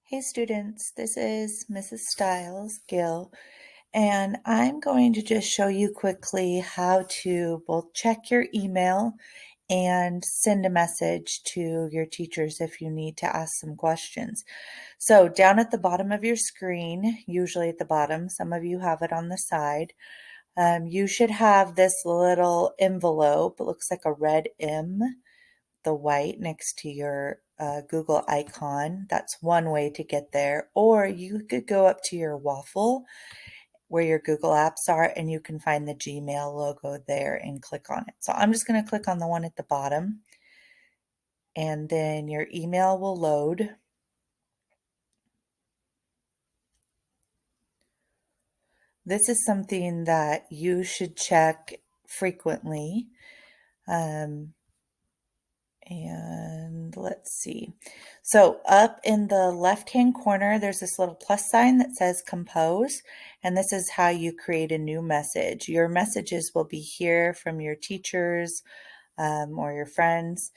Hey students, this is Mrs. Stiles Gill, and I'm going to just show you quickly how to both check your email and send a message to your teachers if you need to ask some questions. So down at the bottom of your screen, usually at the bottom, some of you have it on the side, you should have this little envelope. It looks like a red M, the white next to your Google icon. That's one way to get there. Or you could go up to your waffle where your Google apps are and you can find the Gmail logo there and click on it. So I'm just going to click on the one at the bottom and then your email will load. This is something that you should check frequently. And let's see. So up in the left-hand corner, there's this little plus sign that says compose, and this is how you create a new message. Your messages will be here from your teachers or your friends,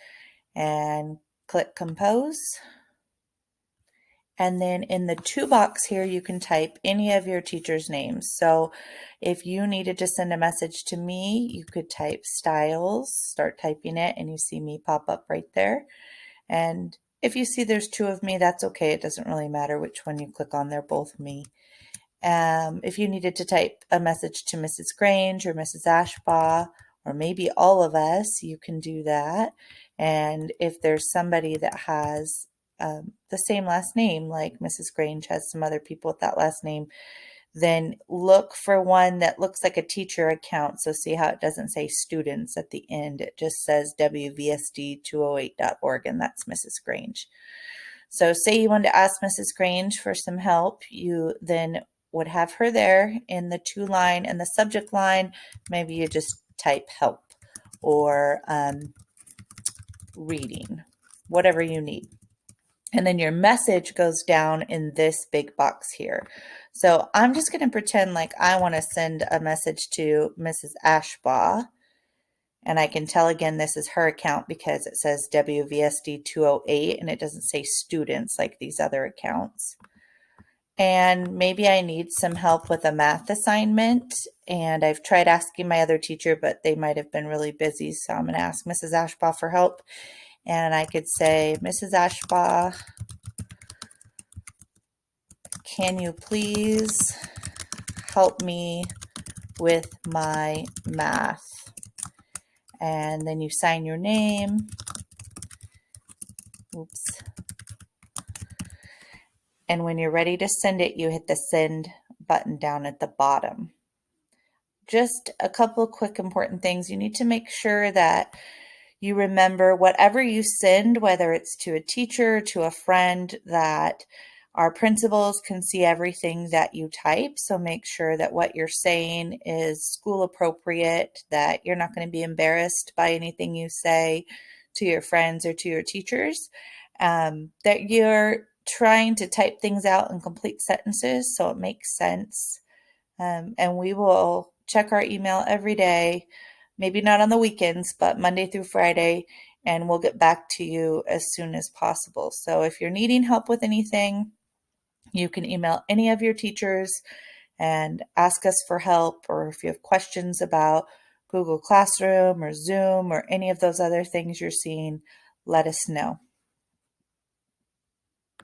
and click compose. And then in the to box here, you can type any of your teachers' names. So if you needed to send a message to me, you could type Stiles, start typing it, and you see me pop up right there. And if you see there's two of me, that's okay. It doesn't really matter which one you click on. They're both me. If you needed to type a message to Mrs. Grange or Mrs. Ashbaugh, or maybe all of us, you can do that. And if there's somebody that has the same last name, like Mrs. Grange has some other people with that last name, then look for one that looks like a teacher account. So see how it doesn't say students at the end. It just says WVSD208.org, and that's Mrs. Grange. So say you wanted to ask Mrs. Grange for some help, you then would have her there in the to line and the subject line. Maybe you just type help or reading, whatever you need. And then your message goes down in this big box here. So I'm just going to pretend like I want to send a message to Mrs. Ashbaugh. And I can tell again this is her account because it says WVSD 208 and it doesn't say students like these other accounts. And maybe I need some help with a math assignment. And I've tried asking my other teacher, but they might have been really busy. So I'm going to ask Mrs. Ashbaugh for help. And I could say, Mrs. Ashbaugh, can you please help me with my math? And then you sign your name. Oops. And when you're ready to send it, you hit the send button down at the bottom. Just a couple of quick important things. You need to make sure that you remember whatever you send, whether it's to a teacher, to a friend, that our principals can see everything that you type. So make sure that what you're saying is school appropriate, that you're not going to be embarrassed by anything you say to your friends or to your teachers, that you're trying to type things out in complete sentences so it makes sense. And we will check our email every day, maybe not on the weekends, but Monday through Friday, and we'll get back to you as soon as possible. So if you're needing help with anything, you can email any of your teachers and ask us for help, or if you have questions about Google Classroom or Zoom or any of those other things you're seeing, let us know.